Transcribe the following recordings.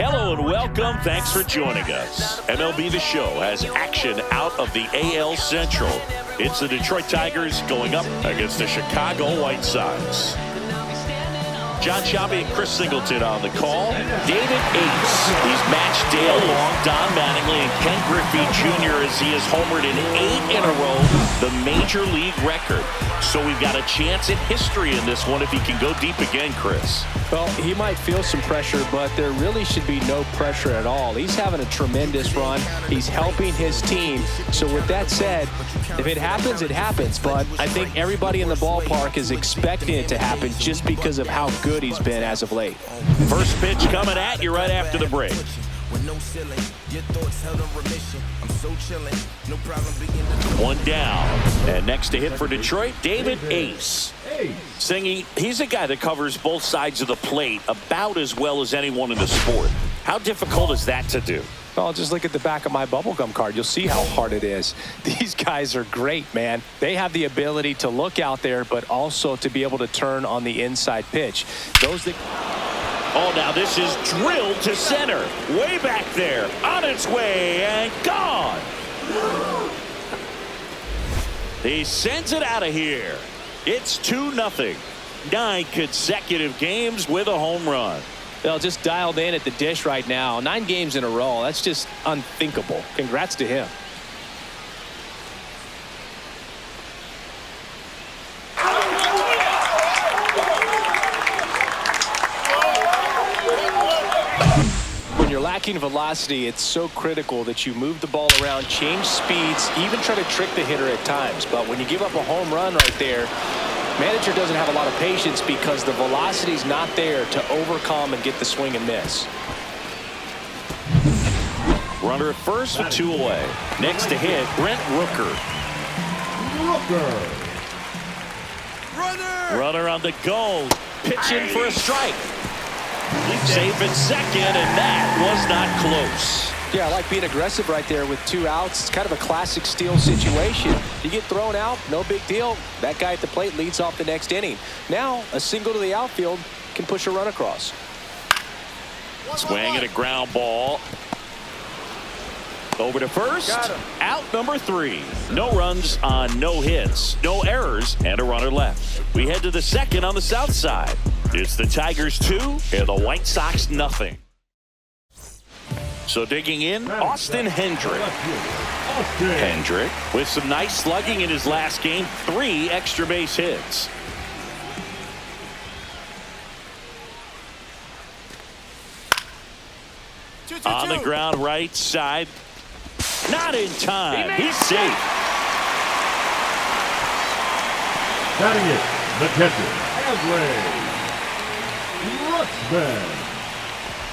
Hello and welcome. Thanks for joining us. MLB The Show has action out of the AL Central. It's the Detroit Tigers going up against the Chicago White Sox. John Sciambi and Chris Singleton on the call. David Ace. He's matched Dale Long, Don Mattingly, and Ken Griffey Jr. as he has homered in 8 in a row, the major league record. So we've got a chance at history in this one if he can go deep again, Chris. Well, he might feel some pressure, but there really should be no pressure at all. He's having a tremendous run. He's helping his team. So with that said, if it happens, it happens. But I think everybody in the ballpark is expecting it to happen just because of how good he's been as of late. First pitch coming at you right after the break. One down. And next to hit for Detroit, David Ace. Singy, he's a guy that covers both sides of the plate about as well as anyone in the sport. How difficult is that to do? Well, just look at the back of my bubblegum card. You'll see how hard it is. These guys are great, man. They have the ability to look out there, but also to be able to turn on the inside pitch. Oh, now this is drilled to center. Way back there. On its way and gone. He sends it out of here. It's 2-0. 9 consecutive games with a home run. They'll just dialed in at the dish right now. 9 games in a row. That's just unthinkable. Congrats to him. When you're lacking velocity, it's so critical that you move the ball around, change speeds, even try to trick the hitter at times. But when you give up a home run right there, manager doesn't have a lot of patience because the velocity's not there to overcome and get the swing and miss. Runner at first with 2 away. Next to hit, Brent Rooker. Runner on the go. Pitching for a strike. Safe at second, and that was not close. Yeah, I like being aggressive right there with 2 outs. It's kind of a classic steal situation. You get thrown out, no big deal. That guy at the plate leads off the next inning. Now, a single to the outfield can push a run across. Swing and a ground ball. Over to first. Out number 3. No runs on no hits, no errors, and a runner left. We head to the second on the south side. It's the Tigers 2 and the White Sox nothing. So digging in, Austin Hendrick. Hendrick with some nice slugging in his last game, 3 extra base hits. On the ground right side. Not in time. He's safe. Batting it, the catcher, Ainsley.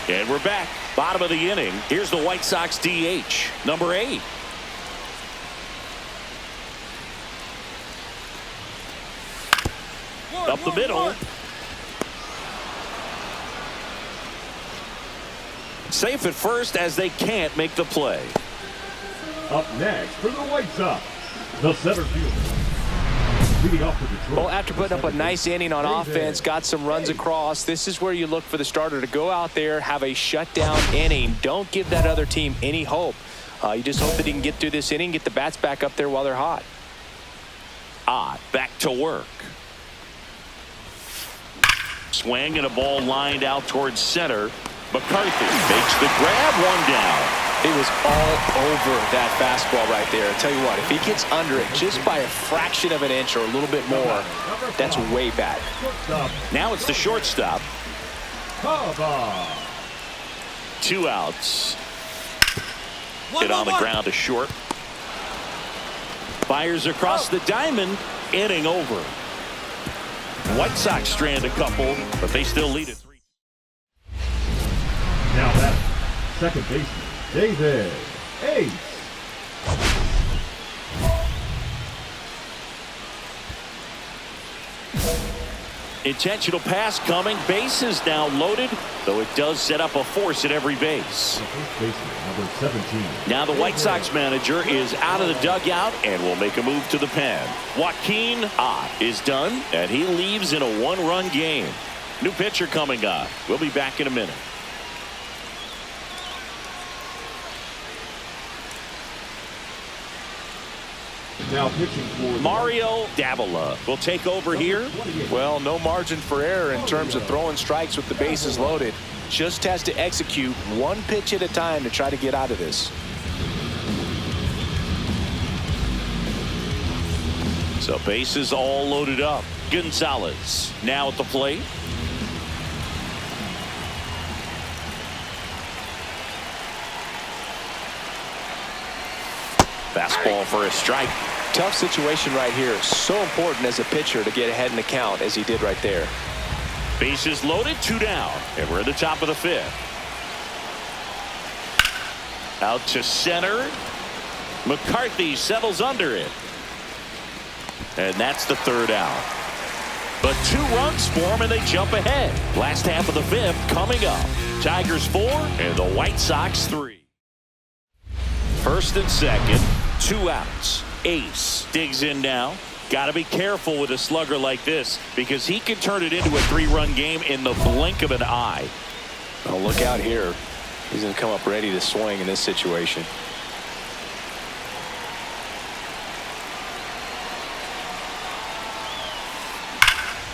And we're back. Bottom of the inning. Here's the White Sox DH, number 8. Up the middle. Safe at first as they can't make the play. Up next for the White Sox, the center fielder. Well, after putting up a nice inning on offense, got some runs across, this is where you look for the starter to go out there, have a shutdown inning. Don't give that other team any hope. You just hope that he can get through this inning, get the bats back up there while they're hot. Back to work. Swing and a ball lined out towards center. McCarthy makes the grab, 1 down. He was all over that fastball right there. I'll tell you what, if he gets under it just by a fraction of an inch or a little bit more, that's way bad. Now it's the shortstop. 2 outs. Hit on the ground to short. Fires across the diamond. Inning over. White Sox strand a couple, but they still lead it 3. Now that's second baseman, David Ace. Intentional pass coming. Base is now loaded, though it does set up a force at every base. Number 17. Now the White Sox manager is out of the dugout and will make a move to the pen. Joaquin Ott is done, and he leaves in a 1-run game. New pitcher coming on. We'll be back in a minute. Now pitching for Mario Davila will take over here. Well, no margin for error in terms of throwing strikes with the bases loaded. Just has to execute one pitch at a time to try to get out of this. So bases all loaded up. Gonzalez now at the plate. Fastball for a strike. Tough situation right here. So important as a pitcher to get ahead in the count as he did right there. Bases loaded, 2 down, and we're at the top of the 5th. Out to center. McCarthy settles under it. And that's the 3rd out. But 2 runs for him, and they jump ahead. Last half of the 5th coming up. Tigers 4 and the White Sox 3. 1st and 2nd, 2 outs. Ace digs in now. Got to be careful with a slugger like this because he can turn it into a 3-run game in the blink of an eye. Oh, look out here. He's going to come up ready to swing in this situation.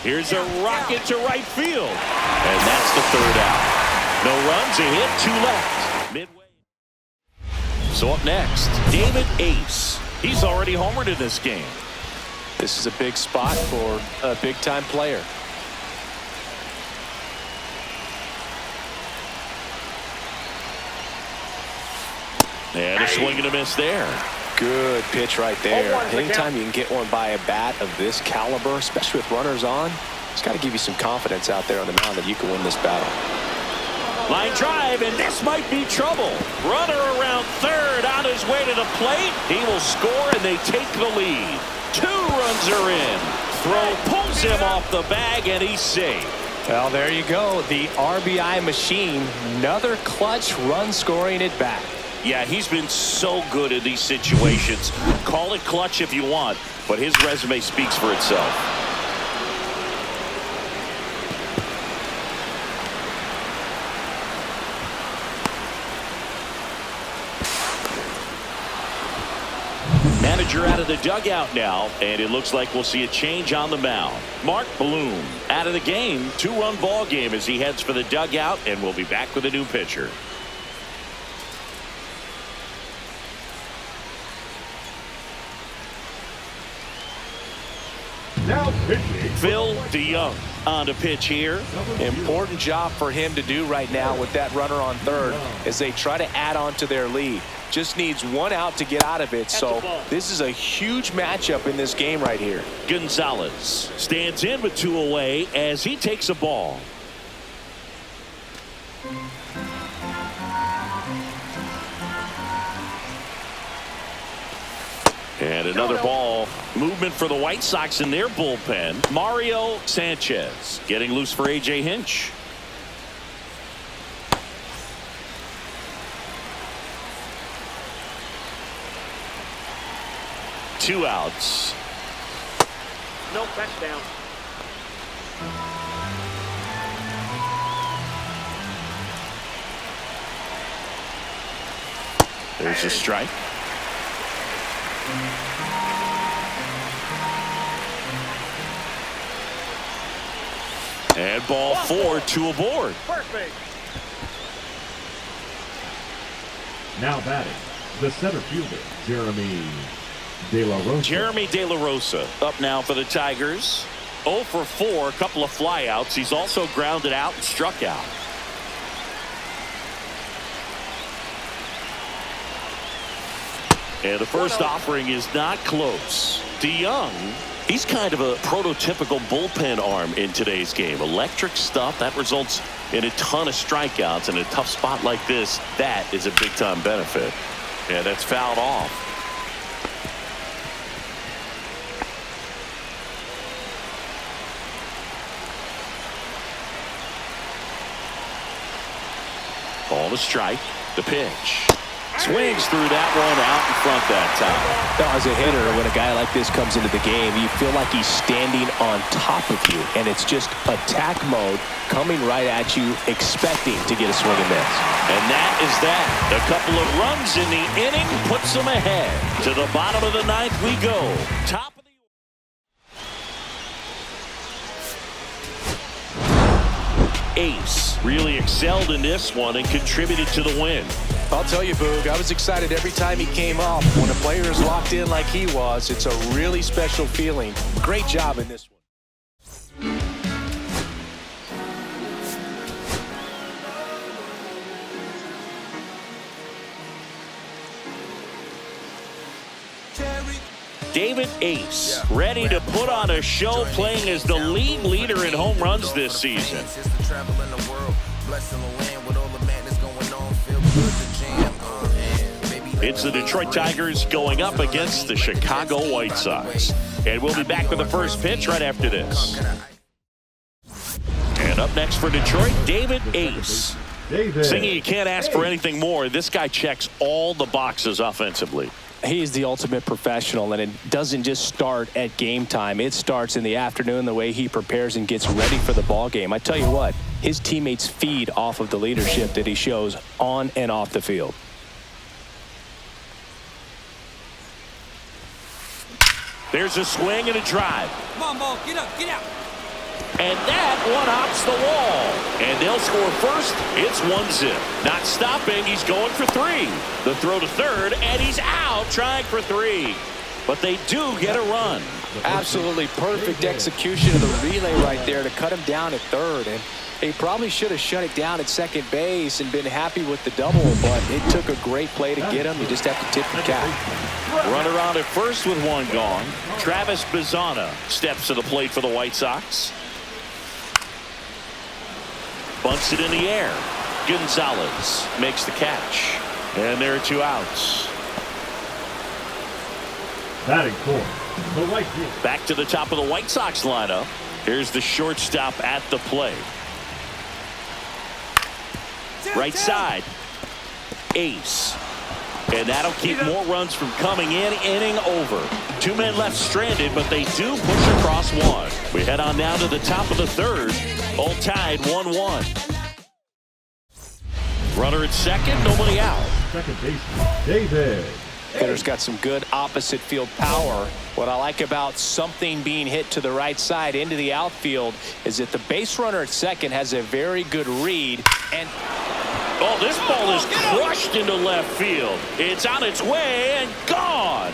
Here's a rocket to right field. And that's the 3rd out. No runs, a hit, 2 left. Midway. So up next, David Ace. He's already homered in this game. This is a big spot for a big-time player. And a swing and a miss there. Good pitch right there. Anytime you can get one by a bat of this caliber, especially with runners on, it's got to give you some confidence out there on the mound that you can win this battle. Line drive, and this might be trouble. Runner around 3rd on his way to the plate. He will score, and they take the lead. 2 runs are in. Throw pulls him off the bag, and he's safe. Well, there you go. The RBI machine. Another clutch run scoring at bat. Yeah, he's been so good in these situations. Call it clutch if you want, but his resume speaks for itself. Manager out of the dugout now, and it looks like we'll see a change on the mound. Mark Bloom out of the game. 2-run ball game as he heads for the dugout, and we'll be back with a new pitcher. now pitching Phil DeYoung on to pitch here. Important job for him to do right now with that runner on 3rd as they try to add on to their lead. Just needs 1 out to get out of it. So this is a huge matchup in this game right here. Gonzalez stands in with 2 away as he takes a ball. And another ball. Movement for the White Sox in their bullpen. Mario Sanchez getting loose for A.J. Hinch. Two outs. No touchdown. There's a strike. And ball 4, 2 aboard. Perfect. now batting the center fielder, Jeremy De La Rosa. Jeremy De La Rosa up now for the Tigers. 0 for 4, a couple of flyouts. He's also grounded out and struck out. And the first offering is not close. DeYoung, he's kind of a prototypical bullpen arm in today's game. Electric stuff that results in a ton of strikeouts. In a tough spot like this, that is a big-time benefit. And that's fouled off. Ball to strike. The pitch. Swings through that one out in front that time. Now, as a hitter, when a guy like this comes into the game, you feel like he's standing on top of you, and it's just attack mode coming right at you, expecting to get a swing and miss. And that is that. A couple of runs in the inning puts them ahead. To the bottom of the ninth we go. Top of the Ace really excelled in this one and contributed to the win. I'll tell you, Boog, I was excited every time he came up. When a player is locked in like he was, it's a really special feeling. Great job in this one. David Ace, ready to put on a show, playing as the league leader in home runs this season. It's the Detroit Tigers going up against the Chicago White Sox. And we'll be back with the first pitch right after this. And up next for Detroit, David Ace. Singing, you can't ask for anything more. This guy checks all the boxes offensively. He is the ultimate professional, and it doesn't just start at game time. It starts in the afternoon, the way he prepares and gets ready for the ball game. I tell you what, his teammates feed off of the leadership that he shows on and off the field. There's a swing and a drive. Come on, ball, get up, get out. And that one hops the wall. And they'll score first. It's 1-0. Not stopping. He's going for 3. The throw to third, and he's out trying for 3. But they do get a run. Absolutely perfect execution of the relay right there to cut him down at third. And he probably should have shut it down at second base and been happy with the double, but it took a great play to get him. You just have to tip the cap. Runner on at first with one gone. Travis Bazzana steps to the plate for the White Sox. Bunts it in the air. Gonzalez makes the catch. And there are 2 outs. Batting fourth, the right field. Back to the top of the White Sox lineup. Here's the shortstop at the plate. Right side. Ace. And that'll keep more runs from coming in. Inning over. 2 men left stranded, but they do push across 1. We head on now to the top of the third. All tied 1-1. Runner at second, nobody out. Second baseman, David. Hitter's got some good opposite field power. What I like about something being hit to the right side into the outfield is that the base runner at second has a very good read. And oh, this ball is crushed into left field. It's on its way and gone.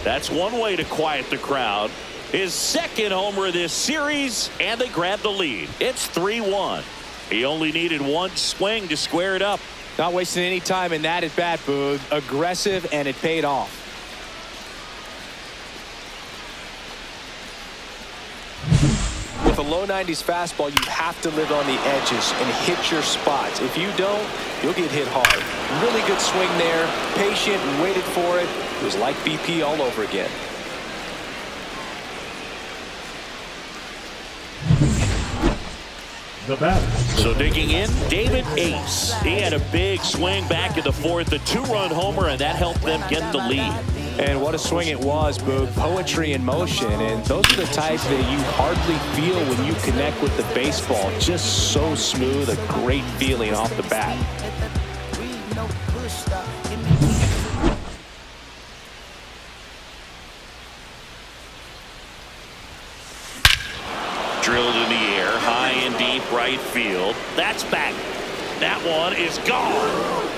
That's one way to quiet the crowd. His second homer this series, and they grab the lead. It's 3-1. He only needed one swing to square it up. not wasting any time in that at bat, Boog. Aggressive, and it paid off. With a low 90s fastball, you have to live on the edges and hit your spots. If you don't, you'll get hit hard. Really good swing there. Patient, waited for it. It was like BP all over again. The batter. So digging in, David Ace. He had a big swing back in the fourth, a two-run homer, and that helped them get the lead. And what a swing it was, Boog. Poetry in motion. And those are the types that you hardly feel when you connect with the baseball. Just so smooth, a great feeling off the bat. Drilled in the air, high and deep right field. That's back. That one is gone.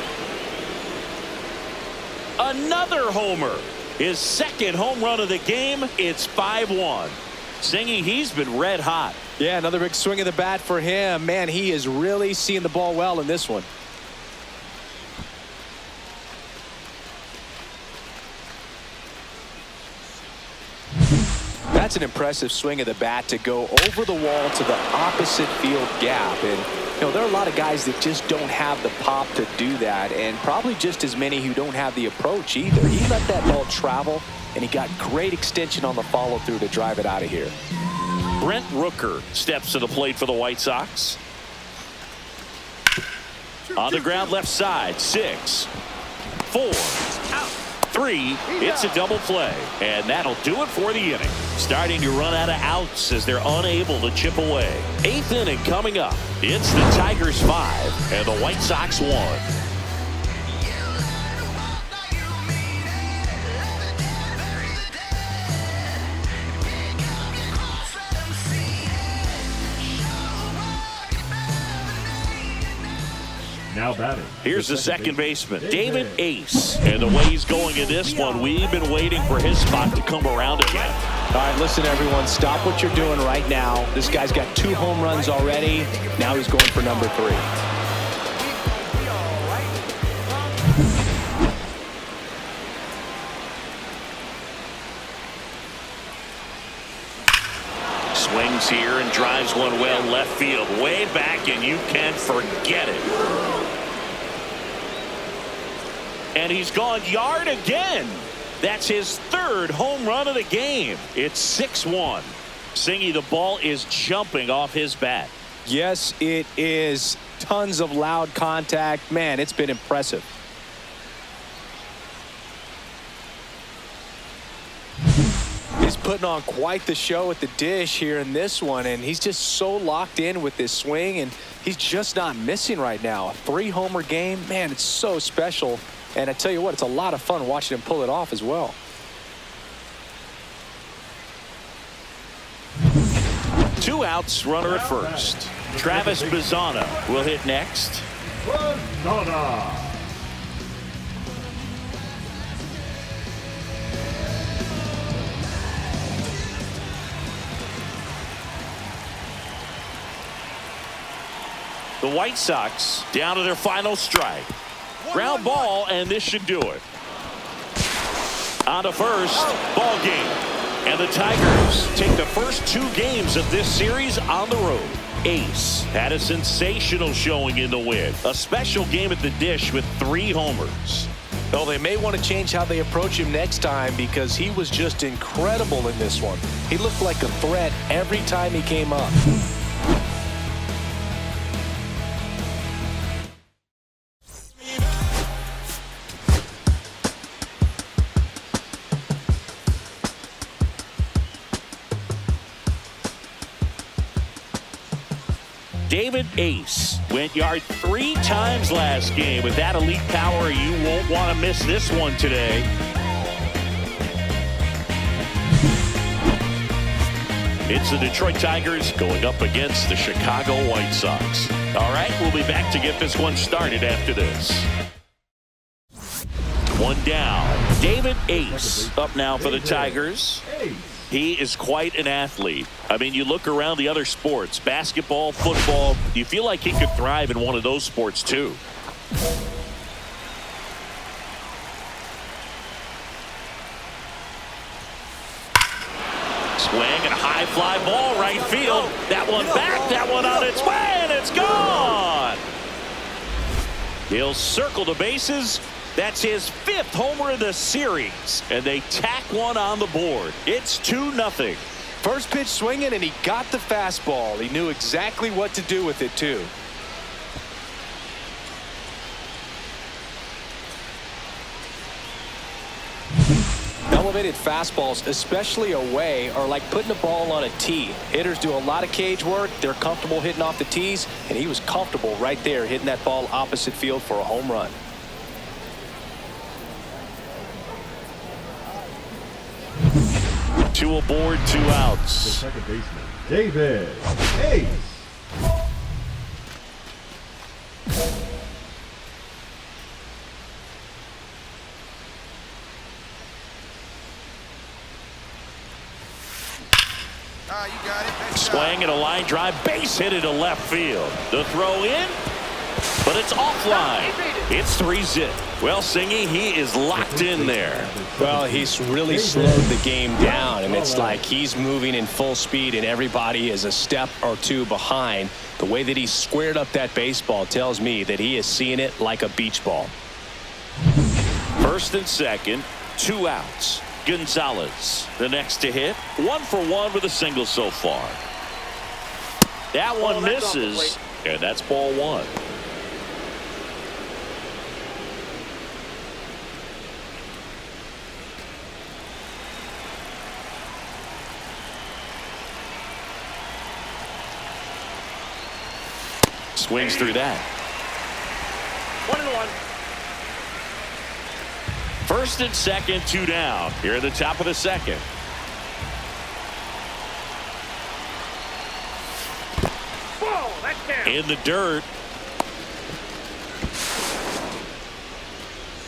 Another homer. His second home run of the game. It's 5-1. Singing, he's been red hot. Yeah, another big swing of the bat for him. Man, he is really seeing the ball well in this one. That's an impressive swing of the bat to go over the wall to the opposite field gap. And, you know, there are a lot of guys that just don't have the pop to do that, and probably just as many who don't have the approach either. He let that ball travel, and he got great extension on the follow-through to drive it out of here. Brent Rooker steps to the plate for the White Sox. On the ground left side. 6, 4, 3. It's a double play. And that'll do it for the inning. Starting to run out of outs as they're unable to chip away. 8th inning coming up. It's the Tigers 5 and the White Sox 1. Now batting. Here's the second baseman, David Ace. And the way he's going in this one, we've been waiting for his spot to come around again. All right, listen, everyone, stop what you're doing right now. This guy's got 2 home runs already. Now he's going for number 3. Swings here and drives one well left field, way back, and you can forget it. And he's gone yard again. That's his 3rd home run of the game. It's 6-1. Singy, the ball is jumping off his bat. Yes, it is. Tons of loud contact. Man, it's been impressive. He's putting on quite the show at the dish here in this one, and he's just so locked in with this swing, and he's just not missing right now. A 3-homer game, man, it's so special. And I tell you what, it's a lot of fun watching him pull it off as well. Two outs, runner at first. Travis Bazzana will hit next. Bazzana. The White Sox down to their final strike. Ground ball, and this should do it. On to first, ball game. And the Tigers take the first 2 games of this series on the road. Ace had a sensational showing in the win. A special game at the dish with 3 homers. Well, they may want to change how they approach him next time because he was just incredible in this one. He looked like a threat every time he came up. David Ace went yard 3 times last game. With that elite power, you won't want to miss this one today. It's the Detroit Tigers going up against the Chicago White Sox. All right, we'll be back to get this one started after this. One down. David Ace up now for the Tigers. He is quite an athlete. I mean, you look around the other sports, basketball, football, you feel like he could thrive in one of those sports too. Swing and a high fly ball right field. That one back, that one on its way, and it's gone. He'll circle the bases. That's his 5th homer of the series, and they tack one on the board. It's 2-0. First pitch swinging, and he got the fastball. He knew exactly what to do with it, too. Elevated fastballs, especially away, are like putting a ball on a tee. Hitters do a lot of cage work. They're comfortable hitting off the tees, and he was comfortable right there hitting that ball opposite field for a home run. Two aboard, 2 outs. The second baseman, David Ace. You got it. Swing and a line drive, base hit to left field. The throw in, but it's offline. It's 3-0. Well, Singy, he is locked in there. Well, he's really slowed the game down, and it's like he's moving in full speed, and everybody is a step or 2 behind. The way that he squared up that baseball tells me that he is seeing it like a beach ball. First and second, 2 outs. Gonzalez, the next to hit. 1 for 1 with a single so far. That one misses, and that's ball 1. swings through that. 1-1. First and second, 2 down. Here at the top of the second. Whoa, that's down. In the dirt.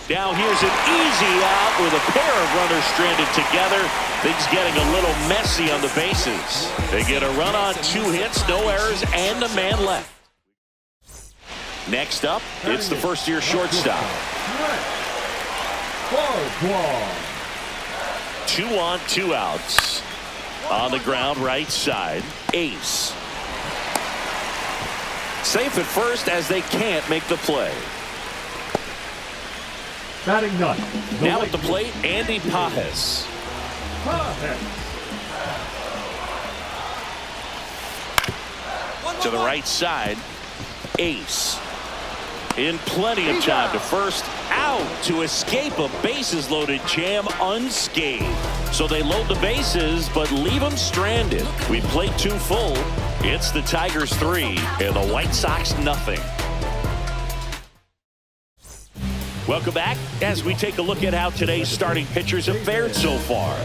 Now here's an easy out with a pair of runners stranded together. Things getting a little messy on the bases. They get a run on 2 hits, no errors, and a man left. Next up, it's the first-year shortstop. 2 on, 2 outs. On the ground, right side, Ace. Safe at first as they can't make the play. Batting ninth. Now at the plate, Andy Pajes. To the right side, Ace. In plenty of time to first, out to escape a bases-loaded jam unscathed. So they load the bases, but leave them stranded. We played 2 full. It's the Tigers 3 and the White Sox nothing. Welcome back as we take a look at how today's starting pitchers have fared so far.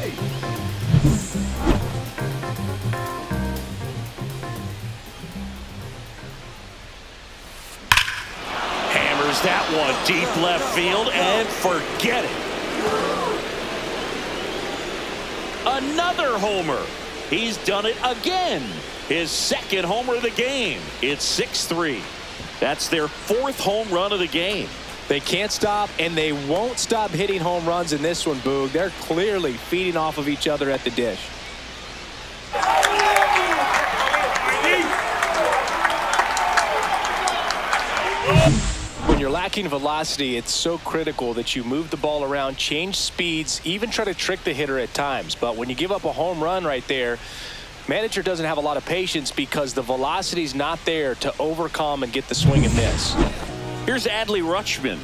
Hammers that one deep left field and forget it. Another homer. He's done it again. His second homer of the game. It's 6-3. That's their 4th home run of the game. They can't stop, and they won't stop hitting home runs in this one, Boog. They're clearly feeding off of each other at the dish. When you're lacking velocity, it's so critical that you move the ball around, change speeds, even try to trick the hitter at times. But when you give up a home run right there, manager doesn't have a lot of patience because the velocity's not there to overcome and get the swing and miss. Here's Adley Rutschman.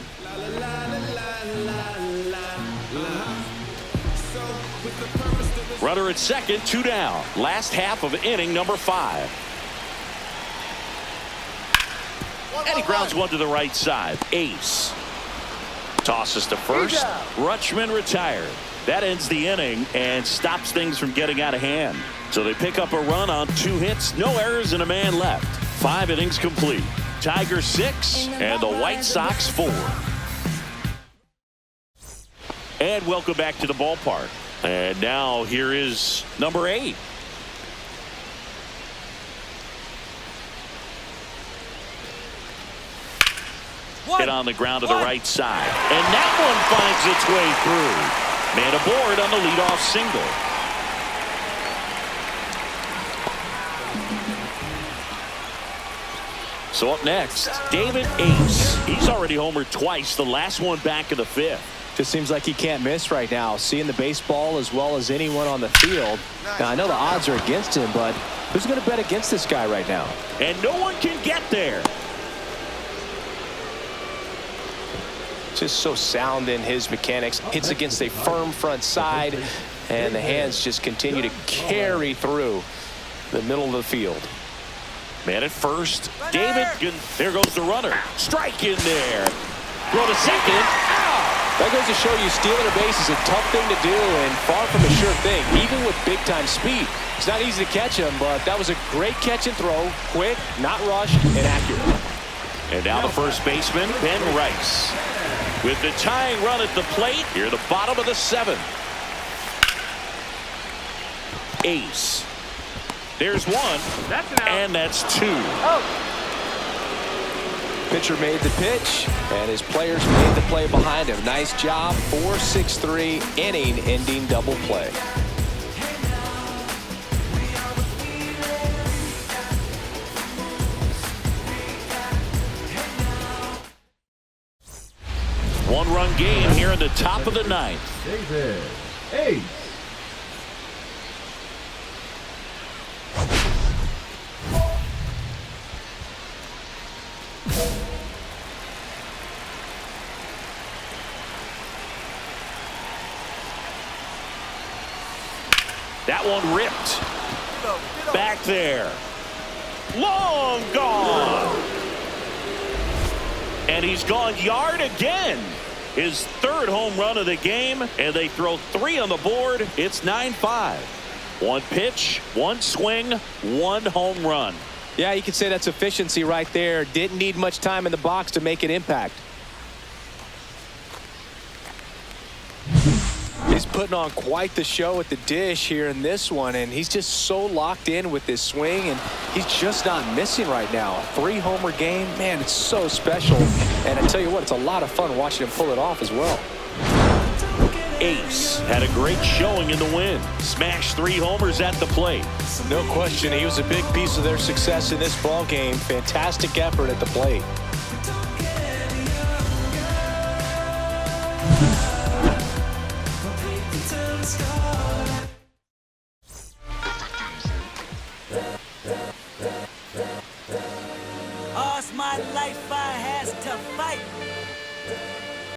Runner at second, 2 down. Last half of inning number 5. And he grounds one to the right side. Ace. Tosses to first. Rutschman retired. That ends the inning and stops things from getting out of hand. So they pick up a run on 2 hits, no errors, and a man left. 5 innings complete. Tigers 6 and the White Sox 4. And welcome back to the ballpark. And now here is number 8. Hit on the ground to the right side. And that one finds its way through. Man aboard on the leadoff single. So up next, David Ace. He's already homered twice, the last one back in the 5th. Just seems like he can't miss right now, seeing the baseball as well as anyone on the field. Now, I know the odds are against him, but who's going to bet against this guy right now? And no one can get there. Just so sound in his mechanics. Hits against a firm front side, and the hands just continue to carry through the middle of the field. Man at first, David, there goes the runner. Strike in there. Throw to second. Ow! That goes to show you stealing a base is a tough thing to do and far from a sure thing, even with big-time speed. It's not easy to catch him, but that was a great catch and throw. Quick, not rushed, and accurate. And now the first baseman, Ben Rice. With the tying run at the plate, here the bottom of the 7th. Ace. There's 1, and that's 2. Pitcher made the pitch, and his players made the play behind him. Nice job. 4-6-3, inning-ending double play. One-run game here in the top of the 9th. David Ace. That one ripped. Back there. Long gone. And he's gone yard again. His third home run of the game, and they throw 3 on the board. It's 9-5. 1 pitch, 1 swing, 1 home run. Yeah, you could say that's efficiency right there. Didn't need much time in the box to make an impact. He's putting on quite the show at the dish here in this one, and he's just so locked in with this swing, and he's just not missing right now. 3-homer game, man, it's so special. And I tell you what, it's a lot of fun watching him pull it off as well. Ace had a great showing in the win. Smashed 3 homers at the plate. No question, he was a big piece of their success in this ball game. Fantastic effort at the plate. All's my life I has to fight.